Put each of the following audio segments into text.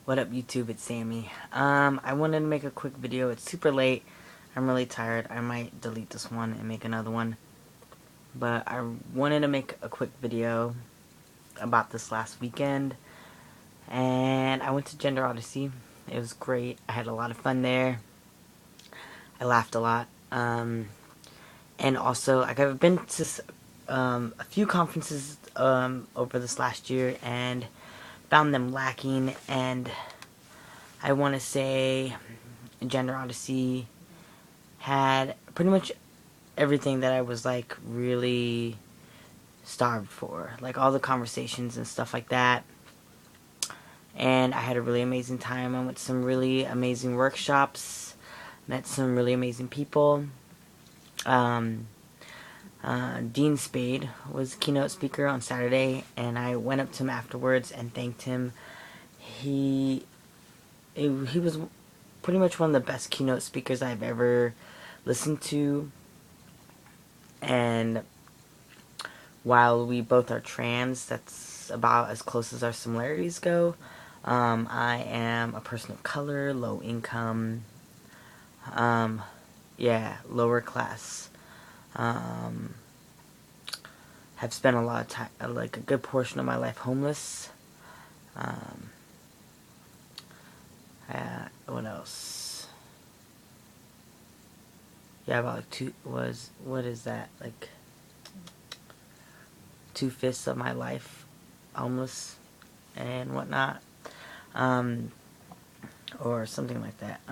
What up, YouTube? It's Sammy. I wanted to make a quick video. It's super late. I'm really tired. I might delete this one and make another one. But I wanted to make a quick video about this last weekend. And I went to Gender Odyssey. It was great. I had a lot of fun there. I laughed a lot. And also, I've been to a few conferences over this last year and found them lacking, and I want to say Gender Odyssey had pretty much everything that I was like really starved for, like all the conversations and stuff like that. And I had a really amazing time. I went to some really amazing workshops, met some really amazing people. Dean Spade was keynote speaker on Saturday, and I went up to him afterwards and thanked him. He was pretty much one of the best keynote speakers I've ever listened to. And while we both are trans, that's about as close as our similarities go. I am a person of color, low income, lower class. Have spent a lot of time, like a good portion of my life, homeless. What else? Yeah, about like what is that? Like 2/5 of my life homeless and whatnot. Or something like that.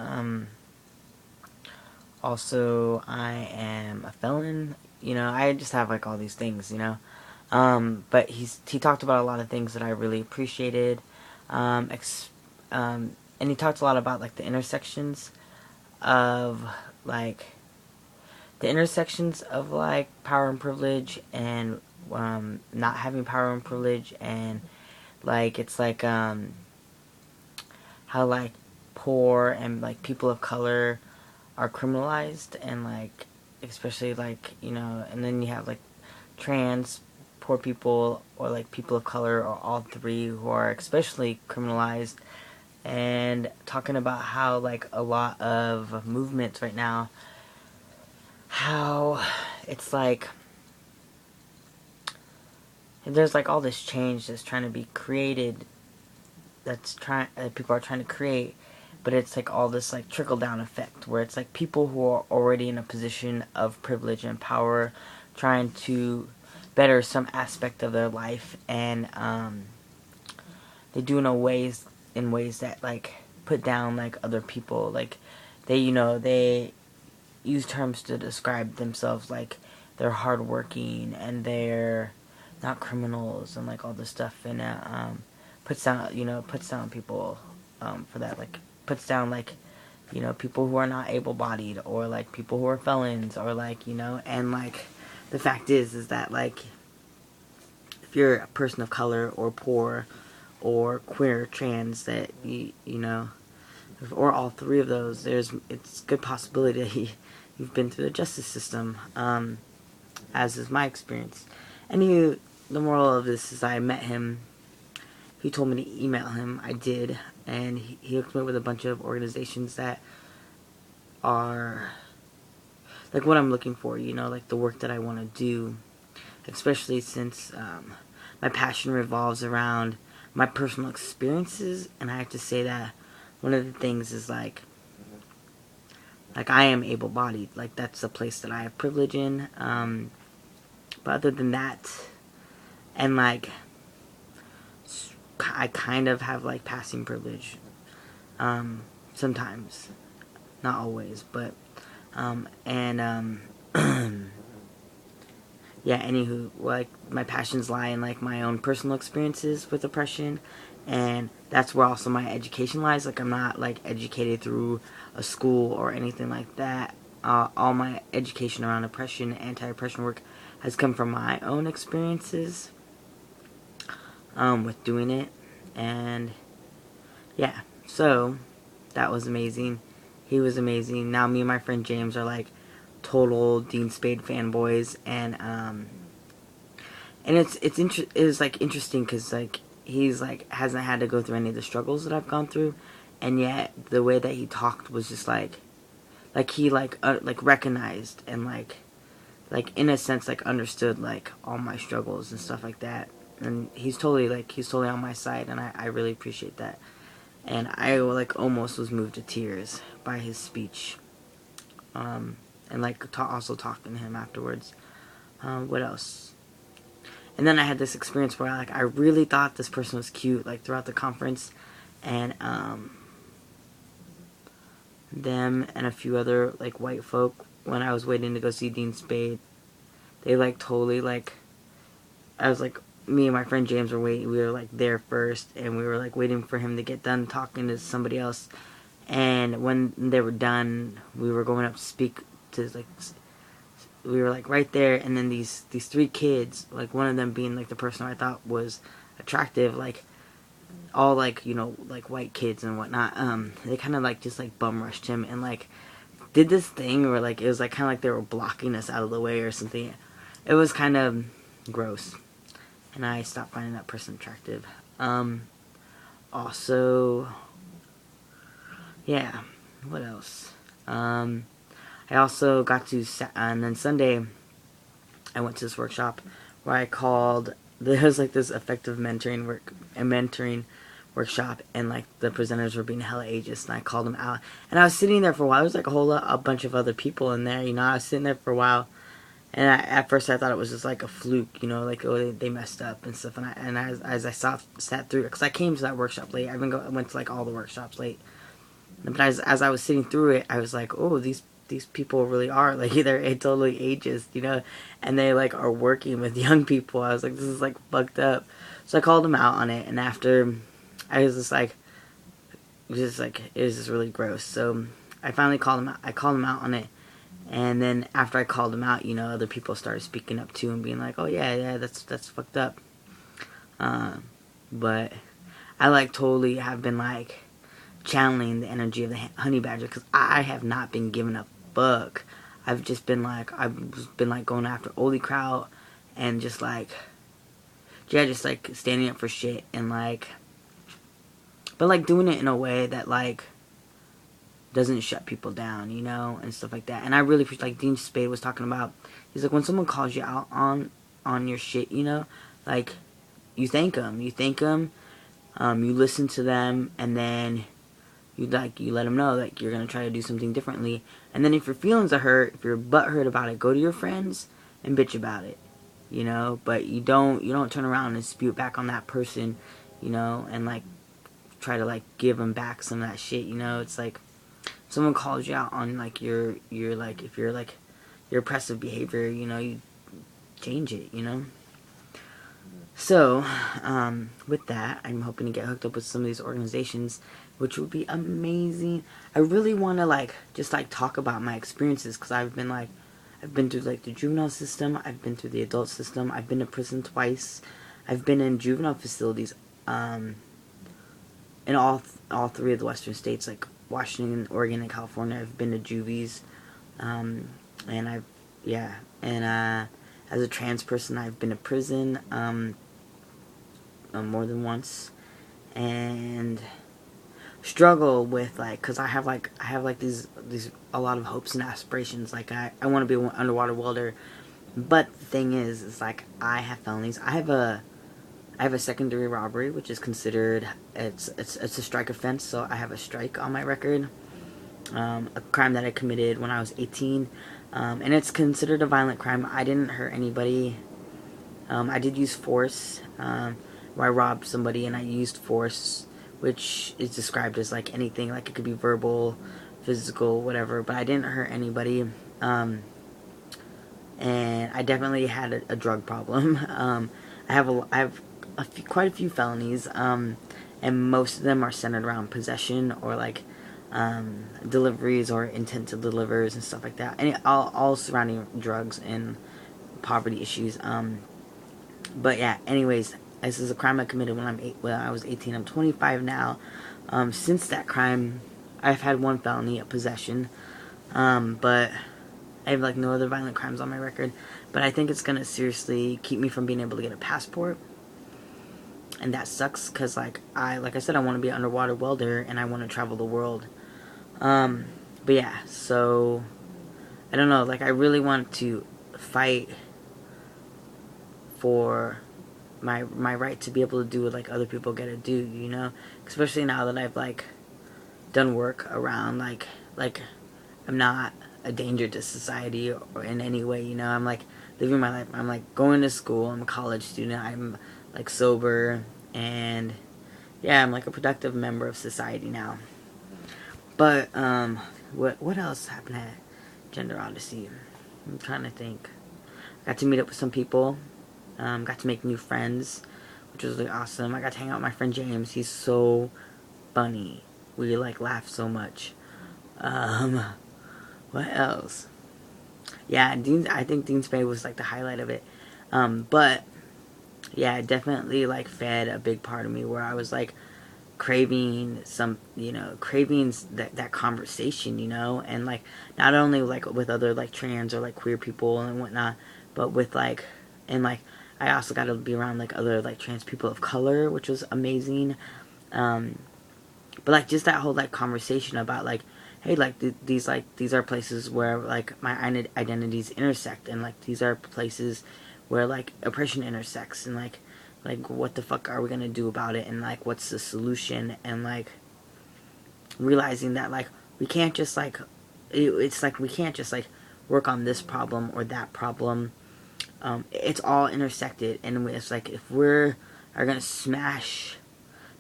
Also, I am a felon. I just have like all these things, but he talked about a lot of things that I really appreciated. And he talked a lot about like the intersections of like power and privilege, and not having power and privilege, and like it's like how like poor and like people of color are criminalized, and like especially like and then you have like trans, poor people, or like people of color, or all three, who are especially criminalized. And talking about how like a lot of movements right now, how it's like there's like all this change that's trying to be created, people are trying to create, but it's like all this like trickle down effect, where it's like people who are already in a position of privilege and power trying to better some aspect of their life, and they do it in ways that like put down like other people. Like they use terms to describe themselves, like they're hardworking and they're not criminals and like all this stuff, and puts down people for that, like puts down like people who are not able-bodied, or like people who are felons, or like and like the fact is that like if you're a person of color, or poor, or queer, trans, that or all three of those, it's a good possibility that you've been through the justice system, as is my experience. The moral of this is I met him. He told me to email him. I did, and he hooked me up with a bunch of organizations that are like what I'm looking for, like the work that I want to do, especially since my passion revolves around my personal experiences. And I have to say that one of the things is like I am able-bodied, like that's a place that I have privilege in, but other than that, and like I kind of have like passing privilege, sometimes, not always, but yeah, anywho, like my passions lie in like my own personal experiences with oppression, and that's where also my education lies. Like I'm not like educated through a school or anything like that. All my education around oppression, anti-oppression work, has come from my own experiences with doing it. And yeah, so that was amazing. He was amazing. Now me and my friend James are like total Dean Spade fanboys, and it's like interesting because like he's like hasn't had to go through any of the struggles that I've gone through, and yet the way that he talked was just like he like recognized and like in a sense like understood like all my struggles and stuff like that. And he's totally on my side, and I really appreciate that. And I like almost was moved to tears by his speech, and like also talking to him afterwards. What else? And then I had this experience where like I really thought this person was cute like throughout the conference, and them and a few other like white folk, when I was waiting to go see Dean Spade, they like totally like, I was like, me and my friend James were waiting, we were like there first, and we were like waiting for him to get done talking to somebody else. And when they were done, we were going up to speak to like, we were like right there, and then these three kids, like one of them being like the person I thought was attractive, like all like, you know, like white kids and whatnot, they kind of like just like bum rushed him and like did this thing where like it was like kind of like they were blocking us out of the way or something. It was kind of gross, and I stopped finding that person attractive. Also, yeah, what else? I also got to, and then Sunday, I went to this workshop where I called, there was like this effective mentoring workshop, and like the presenters were being hella ageist, and I called them out. And I was sitting there for a while. There was like a bunch of other people in there, you know. I was sitting there for a while, and at first I thought it was just like a fluke, you know, like, oh, they messed up and stuff. And as I sat through it, because I came to that workshop late. I went to like all the workshops late. But as I was sitting through it, I was like, oh, these people really are like, they're totally ageist, you know, and they like are working with young people. I was like, this is like fucked up. So I called them out on it, and after, I was just like, it was just really gross. So I finally called them out. I called them out on it, and then after I called them out, you know, other people started speaking up too and being like, oh yeah, that's fucked up. But I like totally have been like channeling the energy of the honey badger, because I have not been giving a fuck. I've been like going after oldie crowd, and just like, yeah, just like standing up for shit, and like, but like doing it in a way that like doesn't shut people down, you know, and stuff like that. And I really appreciate, like Dean Spade was talking about, he's like, when someone calls you out on your shit, you know, like, you thank them, you listen to them, and then you let them know like you're gonna try to do something differently. And then if your feelings are hurt, if you're butthurt about it, go to your friends and bitch about it, you know. But you don't turn around and spew it back on that person, you know, and like try to like give them back some of that shit, you know. It's like, someone calls you out on like your like, if you're like your oppressive behavior, you know, you change it, you know. So, with that, I'm hoping to get hooked up with some of these organizations, which would be amazing. I really want to, like, just, like, talk about my experiences, because I've been through, like, the juvenile system, I've been through the adult system, I've been to prison twice, I've been in juvenile facilities, in all three of the western states, like, Washington, Oregon, and California. I've been to juvies, and as a trans person, I've been to prison, more than once, and struggle with, like, because I have these a lot of hopes and aspirations. Like, I want to be an underwater welder, but the thing is like, I have felonies. I have a secondary robbery, which is considered, it's a strike offense, so I have a strike on my record, a crime that I committed when I was 18, and it's considered a violent crime. I didn't hurt anybody. I did use force, where I robbed somebody and I used force, which is described as like anything, like it could be verbal, physical, whatever, but I didn't hurt anybody, and I definitely had a drug problem. I have quite a few felonies, and most of them are centered around possession, or like, deliveries or intent to delivers and stuff like that, and all surrounding drugs and poverty issues. But yeah, anyways, this is a crime I committed when I was 18. I'm 25 now. Since that crime, I've had one felony, a possession, but I have like no other violent crimes on my record. But I think it's gonna seriously keep me from being able to get a passport. And that sucks because, like I said, I want to be an underwater welder and I want to travel the world. But yeah, so I don't know. Like, I really want to fight for my right to be able to do what like other people get to do. You know, especially now that I've like done work around like I'm not a danger to society or in any way. You know, I'm like living my life. I'm like going to school. I'm a college student. I'm like sober and yeah, I'm like a productive member of society now. But what else happened at Gender Odyssey? I'm trying to think. Got to meet up with some people. Got to make new friends, which was really awesome. I got to hang out with my friend James. He's so funny. We like laugh so much. Um, what else? Yeah, I think Dean's Bay was like the highlight of it. But yeah, it definitely like fed a big part of me where I was like craving some, you know, cravings that conversation, you know, and like not only like with other like trans or like queer people and whatnot, but with like and like I also got to be around like other like trans people of color, which was amazing. Um, but like just that whole like conversation about like, hey, like these are places where like my identities intersect, and like these are places where like oppression intersects, and like what the fuck are we gonna do about it, and like what's the solution, and like realizing that like we can't just like it's like we can't just like work on this problem or that problem. It's all intersected, and it's like if we're are gonna smash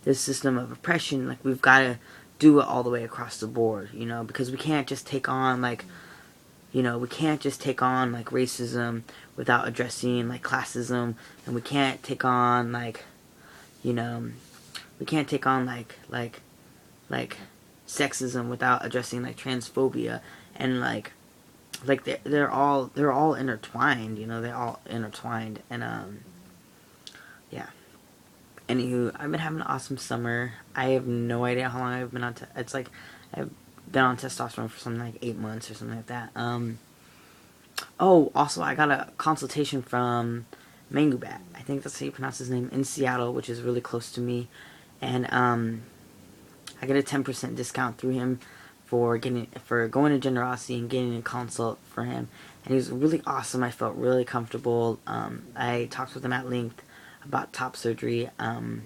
this system of oppression, like we've got to do it all the way across the board, you know, because we can't just take on like, you know, we can't just take on like racism without addressing like classism, and we can't take on like, you know, we can't take on like sexism without addressing like transphobia, and like they're all intertwined, you know, they're all intertwined, and yeah. Anywho, I've been having an awesome summer. I have no idea how long I've been on. It's like I've been on testosterone for something like 8 months or something like that. Oh, also I got a consultation from Mangubat. I think that's how you pronounce his name, in Seattle, which is really close to me, and I get a 10% discount through him for going to Gender Odyssey and getting a consult for him. And he was really awesome. I felt really comfortable. I talked with him at length about top surgery, and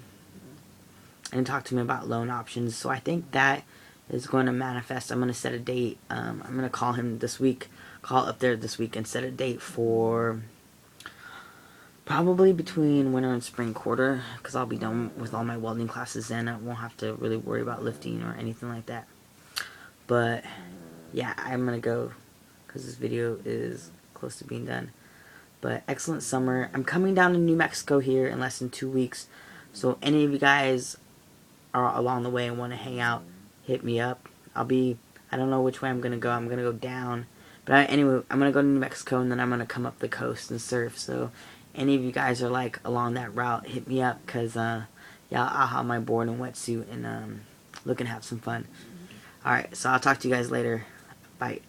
talked to me about loan options. So I think that is going to manifest. I'm going to set a date. I'm going to call him this week, call up there this week, and set a date for probably between winter and spring quarter, because I'll be done with all my welding classes then. I won't have to really worry about lifting or anything like that. But yeah, I'm going to go because this video is close to being done. But excellent summer. I'm coming down to New Mexico here in less than 2 weeks. So any of you guys are along the way and want to hang out, hit me up. I don't know which way I'm going to go. I'm going to go down. But anyway, I'm going to go to New Mexico, and then I'm going to come up the coast and surf. So any of you guys are like along that route, hit me up, because yeah, I'll have my board and wetsuit and look and have some fun. Alright, so I'll talk to you guys later. Bye.